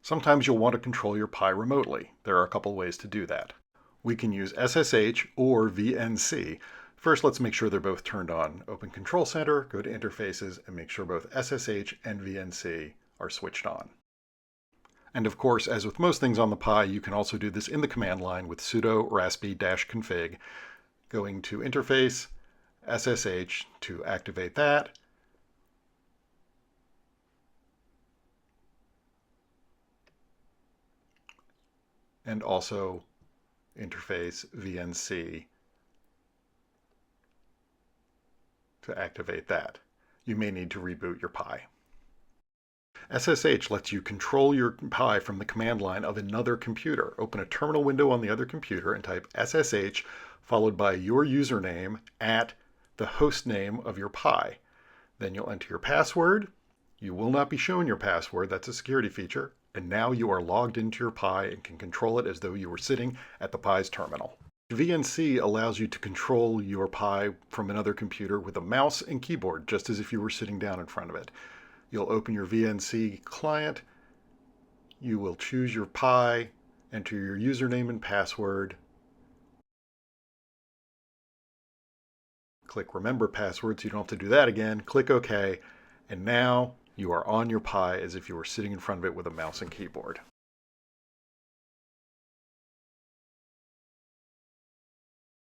Sometimes you'll want to control your Pi remotely. There are a couple ways to do that. We can use SSH or VNC. First, let's make sure they're both turned on. Open Control Center, go to Interfaces, and make sure both SSH and VNC are switched on. And of course, as with most things on the Pi, you can also do this in the command line with sudo raspi-config, going to Interface, SSH to activate that, and also interface VNC to activate that. You may need to reboot your Pi. SSH lets you control your Pi from the command line of another computer. Open a terminal window on the other computer and type SSH followed by your username at the host name of your Pi. Then you'll enter your password. You will not be shown your password. That's a security feature. And now you are logged into your Pi and can control it as though you were sitting at the Pi's terminal. VNC allows you to control your Pi from another computer with a mouse and keyboard, just as if you were sitting down in front of it. You'll open your VNC client. You will choose your Pi, enter your username and password. Click Remember Password so you don't have to do that again. Click OK. And now you are on your Pi as if you were sitting in front of it with a mouse and keyboard.